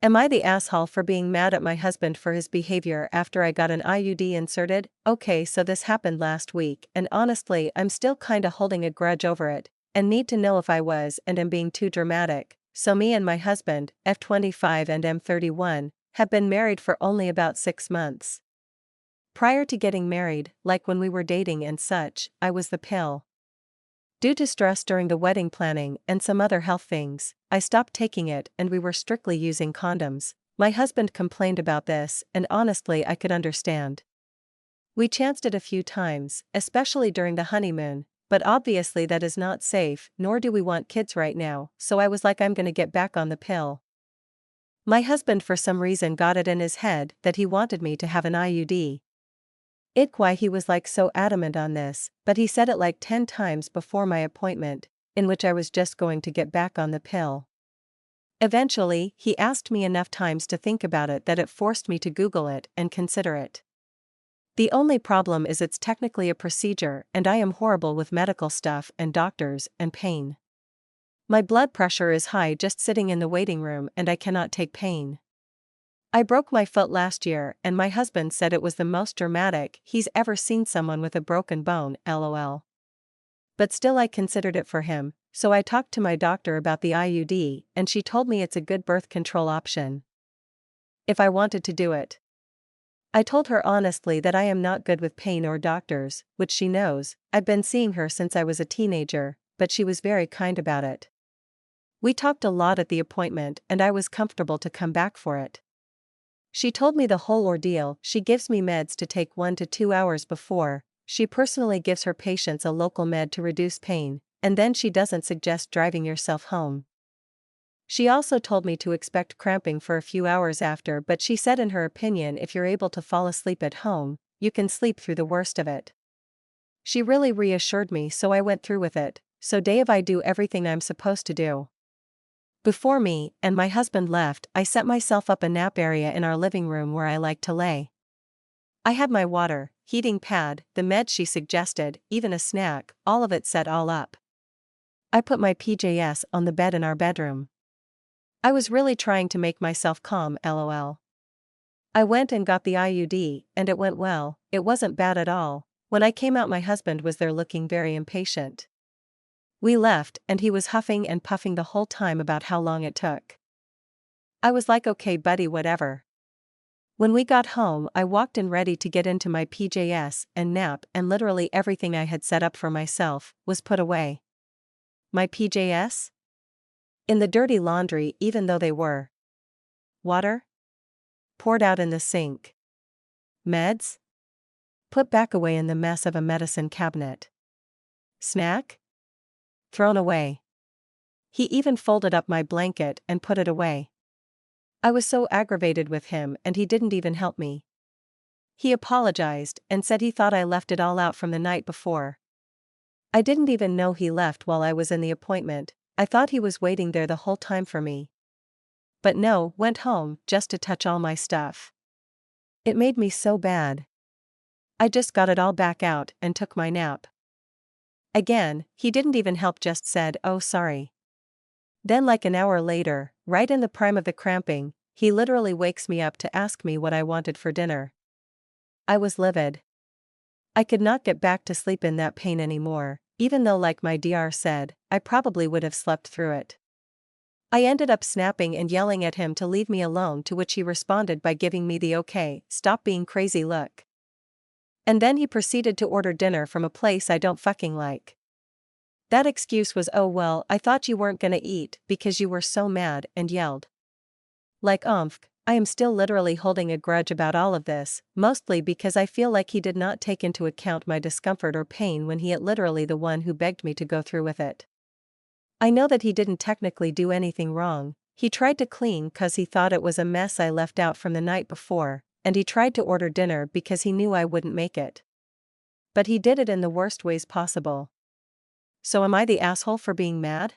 Am I the asshole for being mad at my husband for his behavior after I got an IUD inserted? Okay, so this happened last week, and honestly, I'm still kinda holding a grudge over it, and need to know if I was and am being too dramatic. So me and my husband, F25 and M31, have been married for only about 6 months. Prior to getting married, like when we were dating and such, I was the pill. Due to stress during the wedding planning and some other health things, I stopped taking it and we were strictly using condoms. My husband complained about this, and honestly I could understand. We chanced it a few times, especially during the honeymoon, but obviously that is not safe, nor do we want kids right now, so I was like, I'm gonna get back on the pill. My husband for some reason got it in his head that he wanted me to have an IUD. Why he was like so adamant on this, but he said it like 10 times before my appointment, in which I was just going to get back on the pill. Eventually, he asked me enough times to think about it that it forced me to Google it and consider it. The only problem is it's technically a procedure and I am horrible with medical stuff and doctors and pain. My blood pressure is high just sitting in the waiting room and I cannot take pain. I broke my foot last year and my husband said it was the most dramatic he's ever seen someone with a broken bone, lol. But still I considered it for him, so I talked to my doctor about the IUD and she told me it's a good birth control option if I wanted to do it. I told her honestly that I am not good with pain or doctors, which she knows. I've been seeing her since I was a teenager, but she was very kind about it. We talked a lot at the appointment and I was comfortable to come back for it. She told me the whole ordeal. She gives me meds to take 1 to 2 hours before. She personally gives her patients a local med to reduce pain, and then she doesn't suggest driving yourself home. She also told me to expect cramping for a few hours after, but she said in her opinion if you're able to fall asleep at home, you can sleep through the worst of it. She really reassured me, so I went through with it. So Dave, I do everything I'm supposed to do. Before me and my husband left, I set myself up a nap area in our living room where I like to lay. I had my water, heating pad, the med she suggested, even a snack, all of it set all up. I put my PJs on the bed in our bedroom. I was really trying to make myself calm, lol. I went and got the IUD, and it went well. It wasn't bad at all. When I came out, my husband was there looking very impatient. We left, and he was huffing and puffing the whole time about how long it took. I was like, okay buddy, whatever. When we got home, I walked in ready to get into my PJs and nap, and literally everything I had set up for myself was put away. My PJs? In the dirty laundry, even though they were. Water? Poured out in the sink. Meds? Put back away in the mess of a medicine cabinet. Snack? Thrown away. He even folded up my blanket and put it away. I was so aggravated with him and he didn't even help me. He apologized and said he thought I left it all out from the night before. I didn't even know he left while I was in the appointment. I thought he was waiting there the whole time for me. But no, went home just to touch all my stuff. It made me so bad. I just got it all back out and took my nap. Again, he didn't even help, just said, "Oh, sorry." Then like an hour later, right in the prime of the cramping, he literally wakes me up to ask me what I wanted for dinner. I was livid. I could not get back to sleep in that pain anymore, even though like my DR said, I probably would have slept through it. I ended up snapping and yelling at him to leave me alone, to which he responded by giving me the okay, stop being crazy look. And then he proceeded to order dinner from a place I don't fucking like. That excuse was, "Oh well, I thought you weren't gonna eat because you were so mad," and yelled. Like I am still literally holding a grudge about all of this, mostly because I feel like he did not take into account my discomfort or pain when he literally the one who begged me to go through with it. I know that he didn't technically do anything wrong. He tried to clean cause he thought it was a mess I left out from the night before, and he tried to order dinner because he knew I wouldn't make it. But he did it in the worst ways possible. So am I the asshole for being mad?